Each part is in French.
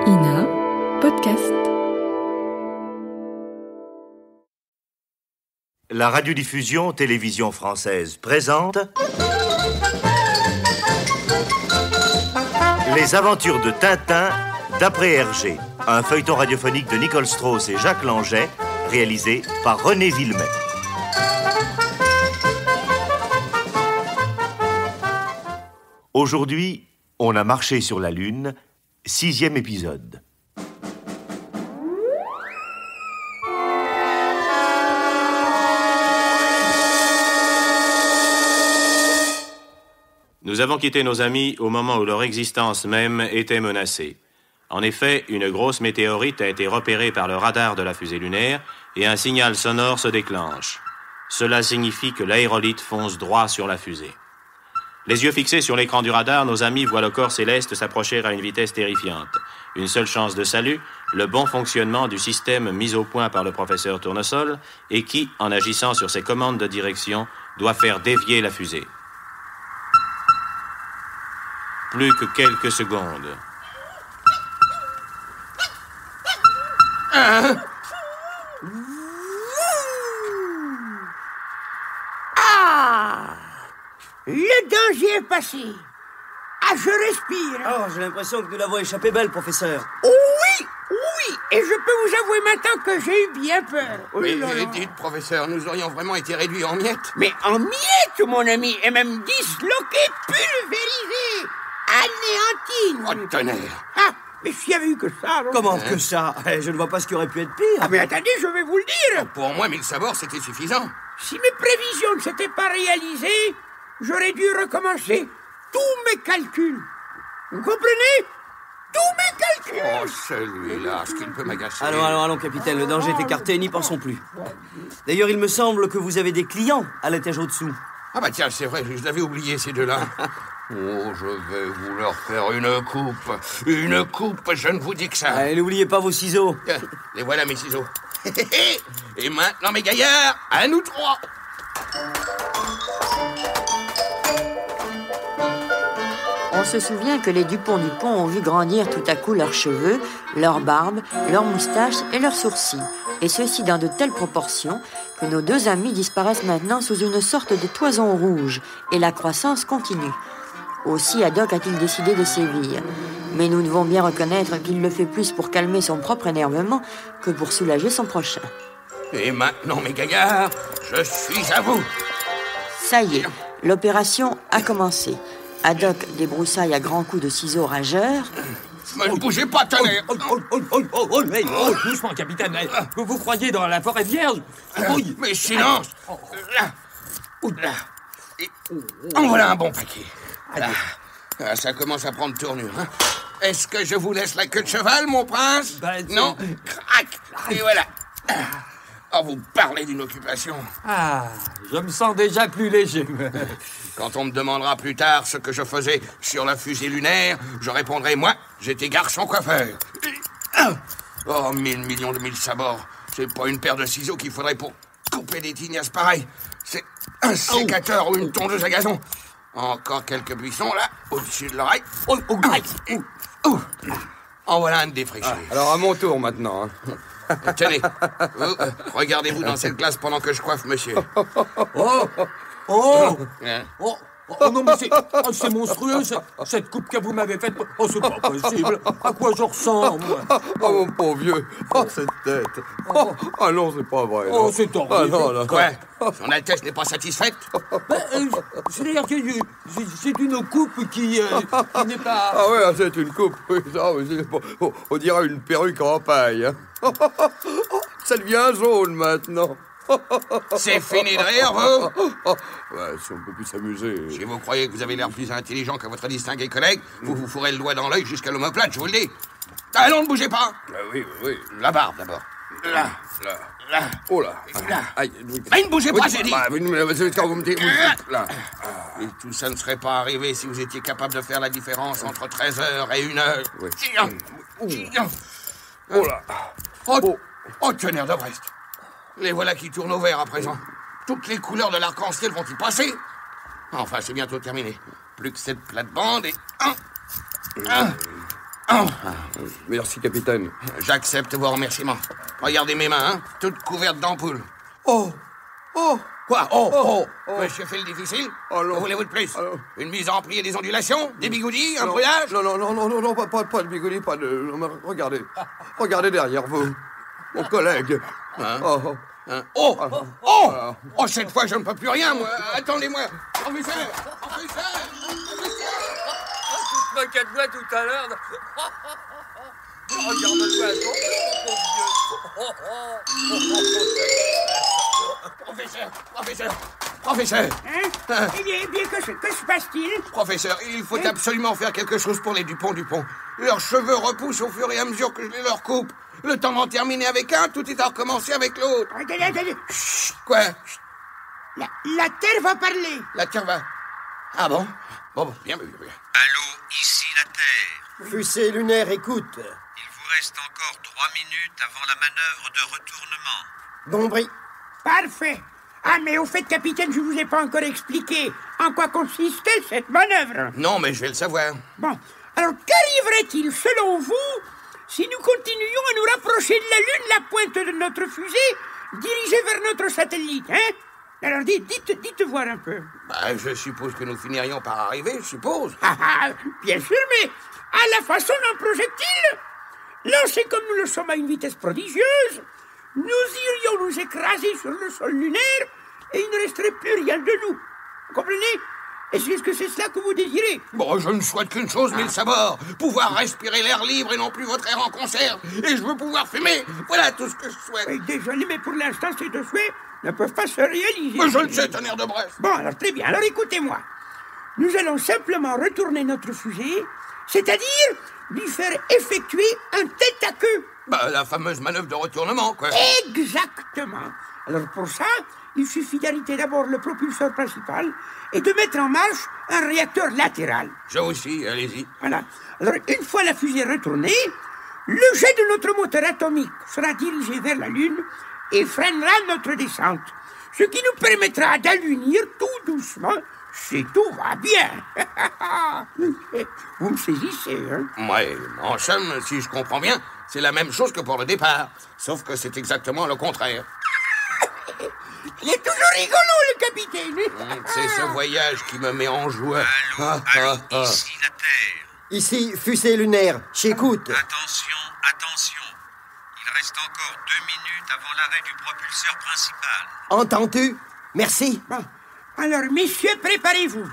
INA Podcast. La radiodiffusion télévision française présente Les aventures de Tintin d'après Hergé, un feuilleton radiophonique de Nicole Strauss et Jacques Langeais, réalisé par René Villemet. Aujourd'hui, on a marché sur la Lune, 6e épisode. Nous avons quitté nos amis au moment où leur existence même était menacée. En effet, une grosse météorite a été repérée par le radar de la fusée lunaire et un signal sonore se déclenche. Cela signifie que l'aérolite fonce droit sur la fusée. Les yeux fixés sur l'écran du radar, nos amis voient le corps céleste s'approcher à une vitesse terrifiante. Une seule chance de salut, le bon fonctionnement du système mis au point par le professeur Tournesol et qui, en agissant sur ses commandes de direction, doit faire dévier la fusée. Plus que quelques secondes. Le danger est passé. Ah, je respire. Oh, j'ai l'impression que nous l'avons échappé belle, professeur. Oui, et je peux vous avouer maintenant que j'ai eu bien peur. Mais dites, professeur, nous aurions vraiment été réduits en miettes. Mais en miettes, mon ami, et même disloqués, pulvérisés, anéantis. Oh, tonnerre. Ah, mais s'il y avait eu que ça, alors... Comment que ça? Je ne vois pas ce qui aurait pu être pire. Ah, mais attendez, je vais vous le dire. Pour moi, 1000 sabords, c'était suffisant. Si mes prévisions ne s'étaient pas réalisées, j'aurais dû recommencer tous mes calculs. Vous comprenez? Tous mes calculs. Oh, celui-là, ce qu'il peut m'agacer. Allons, capitaine, le danger est écarté, n'y pensons plus. D'ailleurs, il me semble que vous avez des clients à l'étage au-dessous. Ah bah tiens, c'est vrai, je l'avais oublié, ces deux-là. Oh, je vais vous leur faire une coupe. Une coupe, je ne vous dis que ça. Allez, n'oubliez pas vos ciseaux. Tiens, les voilà, mes ciseaux. Et maintenant, mes gaillards, à nous trois. On se souvient que les Dupont-Dupont ont vu grandir tout à coup leurs cheveux, leurs barbes, leurs moustaches et leurs sourcils, et ceci dans de telles proportions que nos deux amis disparaissent maintenant sous une sorte de toison rouge, et la croissance continue. Aussi Haddock a-t-il décidé de sévir, mais nous devons bien reconnaître qu'il le fait plus pour calmer son propre énervement que pour soulager son prochain. Et maintenant, mes gaillards, je suis à vous. Ça y est, l'opération a commencé. Haddock débroussaille à grands coups de ciseaux rageurs. Ne bougez pas, tonnerre. Doucement, capitaine. Vous croyez dans la forêt vierge? Oui. Mais silence. Là. Et en voilà un bon paquet. Ah, ça commence à prendre tournure. Hein. Est-ce que je vous laisse la queue de cheval, mon prince? Non. Crac. Et voilà. Oh, vous parlez d'une occupation. Ah, je me sens déjà plus léger. Quand on me demandera plus tard ce que je faisais sur la fusée lunaire, je répondrai, moi, j'étais garçon coiffeur. Oh, 1000 millions de 1000 sabords. C'est pas une paire de ciseaux qu'il faudrait pour couper des tignasses pareilles. C'est un sécateur ou une tondeuse à gazon. Encore quelques buissons, là, au-dessus de l'oreille. En voilà un de défriché. Alors, à mon tour, maintenant. Tenez, vous, regardez-vous dans cette glace pendant que je coiffe monsieur. Oh non, mais c'est monstrueux, cette coupe que vous m'avez faite. Oh, c'est pas possible. À quoi je ressemble? Oh, mon pauvre vieux. Oh, cette tête. Oh, non, c'est pas vrai. Oh, c'est horrible. Non. Quoi? Son Altesse n'est pas satisfaite? C'est-à-dire que c'est une coupe qui n'est pas... Ah ouais, c'est une coupe. Oui, on dirait une perruque en paille. Hein. Ça devient jaune, maintenant. C'est fini de rire, vous? Ouais, si on peut plus s'amuser. Si vous croyez que vous avez l'air plus intelligent que votre distingué collègue, vous vous fourrez le doigt dans l'œil jusqu'à l'omoplate, je vous le dis. Allons, ne bougez pas. Oui. La barbe, d'abord. Là. Oh là. Là. Aïe. Mais ne bougez pas, j'ai dit. Quand vous me dites... Là. Et tout ça ne serait pas arrivé si vous étiez capable de faire la différence entre 13h et 1h. Oui. Oh là. Oh, tonnerre de Brest. Les voilà qui tournent au vert à présent. Toutes les couleurs de l'arc-en-ciel vont y passer. Enfin, c'est bientôt terminé. Plus que cette plate-bande et... Merci, capitaine. J'accepte vos remerciements. Regardez mes mains, hein, toutes couvertes d'ampoules. Oh! Quoi? Oh. Monsieur fait le difficile? Alors. Que voulez-vous de plus? Alors. Une mise en pli et des ondulations? Des bigoudis? Un brûlage? Non, pas de bigoudi, pas de... non, mais regardez derrière vous. Mon collègue. Hein? Oh. Oh, cette fois, je ne peux plus rien, moi. Attendez-moi. Professeur! Tu te moquais de moi tout à l'heure. Regarde-toi à ton Professeur! Hein? Eh bien, que se passe-t-il? Professeur, il faut absolument faire quelque chose pour les Dupont. Leurs cheveux repoussent au fur et à mesure que je les leur coupe. Le temps d'en terminer avec un, tout est à recommencer avec l'autre. Attendez. Chut. Quoi? La Terre va parler. La Terre va... Ah bon? Bon, bien. Allô, ici la Terre. Fusée lunaire, écoute. Il vous reste encore 3 minutes avant la manœuvre de retournement. Nombris. Parfait. Ah, mais au fait, capitaine, je vous ai pas encore expliqué en quoi consistait cette manœuvre. Non, mais je vais le savoir. Bon, alors qu'arriverait-il, selon vous, si nous continuions à nous rapprocher de la Lune, la pointe de notre fusée, dirigée vers notre satellite, hein? Alors dites voir un peu. Bah, je suppose que nous finirions par arriver, je suppose. Bien sûr, mais à la façon d'un projectile. Lancé comme nous le sommes à une vitesse prodigieuse, nous irions nous écraser sur le sol lunaire et il ne resterait plus rien de nous. Vous comprenez? Est-ce que c'est cela que vous désirez? Bon, je ne souhaite qu'une chose, mille sabords. Pouvoir respirer l'air libre et non plus votre air en conserve. Et je veux pouvoir fumer. Voilà tout ce que je souhaite. Oui, désolé, mais pour l'instant, ces deux souhaits ne peuvent pas se réaliser. Mais je le sais, tonnerre de Brest. Bon, alors très bien. Alors écoutez-moi. Nous allons simplement retourner notre fusée, c'est-à-dire lui faire effectuer un tête à queue. Bah, la fameuse manœuvre de retournement, quoi. Exactement. Alors pour ça, il suffit d'arrêter d'abord le propulseur principal et de mettre en marche un réacteur latéral. Ça aussi, allez-y. Voilà. Alors une fois la fusée retournée, le jet de notre moteur atomique sera dirigé vers la Lune et freinera notre descente. Ce qui nous permettra d'allunir tout doucement si tout va bien. Vous me saisissez, hein? Ouais, en somme, si je comprends bien, c'est la même chose que pour le départ. Sauf que c'est exactement le contraire. Il est toujours rigolo, le capitaine. C'est ce voyage qui me met en joie. Allô, ici la Terre. Ici, fusée lunaire, j'écoute. Attention. Il reste encore 2 minutes avant l'arrêt du propulseur principal. Entendu? Merci. Bon. Alors, messieurs, préparez-vous.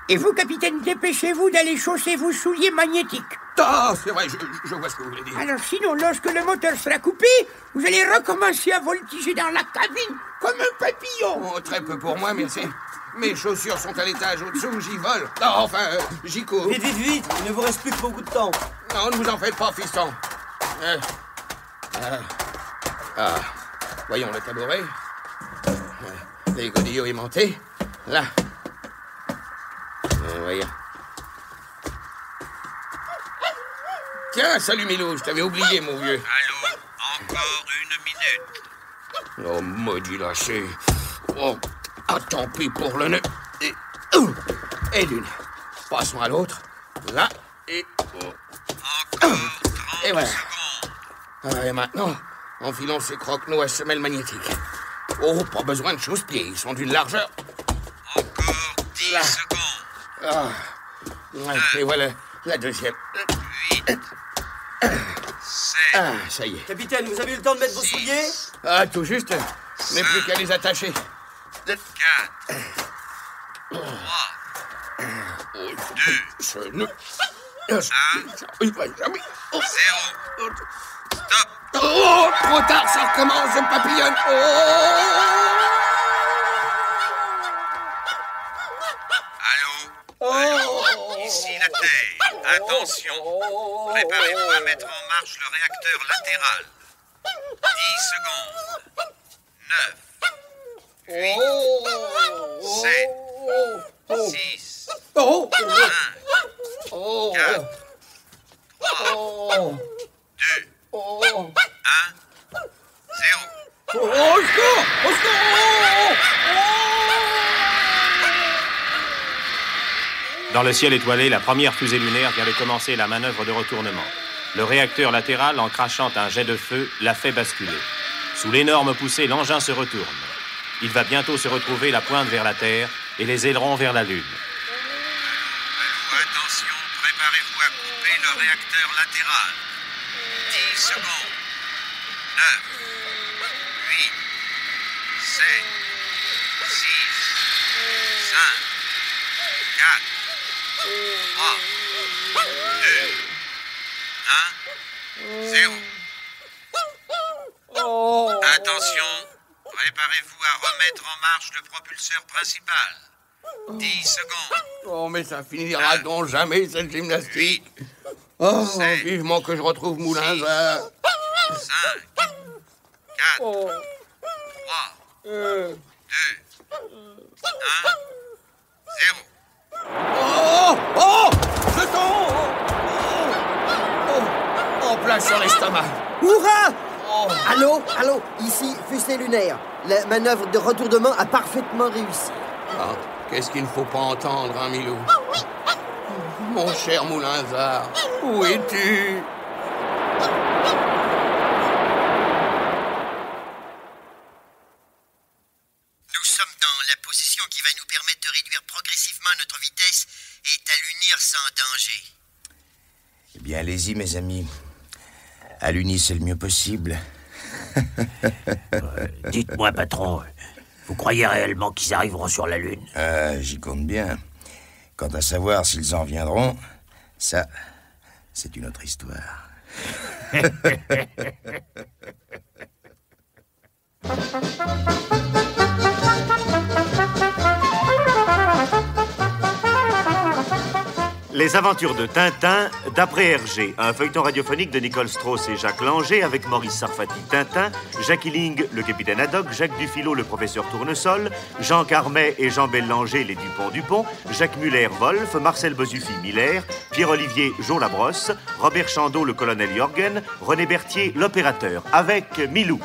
Et vous, capitaine, dépêchez-vous d'aller chausser vos souliers magnétiques. Ah, c'est vrai, je vois ce que vous voulez dire. Alors sinon, lorsque le moteur sera coupé, vous allez recommencer à voltiger dans la cabine comme un papillon. Oh, très peu pour moi, merci. Mes chaussures sont à l'étage au-dessous, j'y vole. Non, enfin, j'y cours. Vite, il ne vous reste plus que beaucoup de temps. Non, ne vous en faites pas, fiston. Voyons le tabouret. Les godillots aimantés. Là. Voyons. Tiens, salut Milou, je t'avais oublié, mon vieux. Allô, encore 1 minute. Oh, maudit lâché. Oh, tant pis pour le nœud. Et l'une. Passons à l'autre. Là, et... Encore 30 et voilà. secondes. Et maintenant, enfilons ces croque-nous à semelle magnétique. Oh, pas besoin de chausse-pieds, ils sont d'une largeur. Encore 10 secondes. Et voilà la deuxième. 8, 7, Ça y est. Capitaine, vous avez eu le temps de mettre vos souliers? Ah, tout juste. Je n'ai plus qu'à les attacher. 4, 3, 2, Ce nœud. 1, Il va jamais. 0. Stop. Oh, trop tard, ça recommence, je papillonne. Allô, ici la Terre. Attention. Préparez-vous à mettre en marche le réacteur latéral. 10 secondes. 9, 8, 7, 6, 5, 4, 3, 2, 1, 0. Au secours! Au secours! Dans le ciel étoilé, la première fusée lunaire vient de commencer la manœuvre de retournement. Le réacteur latéral, en crachant un jet de feu, la fait basculer. Sous l'énorme poussée, l'engin se retourne. Il va bientôt se retrouver la pointe vers la Terre et les ailerons vers la Lune. Attention, préparez-vous à couper le réacteur latéral. 10 secondes. 9, 8, 7, 6, 5, 4, 3, 2, 1, 0. Attention, préparez-vous à remettre en marche le propulseur principal. 10 secondes. Oh, mais ça finira donc jamais, cette gymnastique. Oh, vivement que je retrouve Moulinsart. 5, 4, 3, 2, 1, 0. Oh, oh, je tombe. En plein sur l'estomac. Hurrah! Allô, ici, fusée lunaire. La manœuvre de retournement a parfaitement réussi. Ah, qu'est-ce qu'il ne faut pas entendre, hein, Milou? Mon cher Moulinsart, où es-tu? Nous sommes dans la position qui va nous permettre de réduire progressivement notre vitesse et d'allunir sans danger. Eh bien, allez-y, mes amis. Allunissez le mieux possible. Dites-moi, patron, vous croyez réellement qu'ils arriveront sur la Lune? J'y compte bien. Quant à savoir s'ils en viendront, ça, c'est une autre histoire. Les aventures de Tintin, d'après Hergé, un feuilleton radiophonique de Nicole Strauss et Jacques Langer avec Maurice Sarfati Tintin, Jacques Illing, le capitaine Haddock, Jacques Dufilot, le professeur Tournesol, Jean Carmet et Jean Bellanger, les Dupont-Dupont, Jacques Muller, Wolf, Marcel Bozuffi, Miller, Pierre-Olivier, Jo Labrosse, Robert Chandeau, le colonel Jorgen, René Berthier, l'opérateur, avec Milou.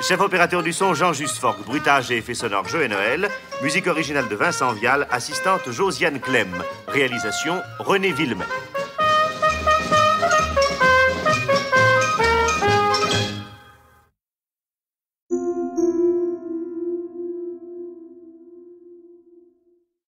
Chef opérateur du son, Jean-Just Forg. Bruitage et effets sonores, Joël Noël. Musique originale de Vincent Vial. Assistante, Josiane Clem. Réalisation, René Villemet.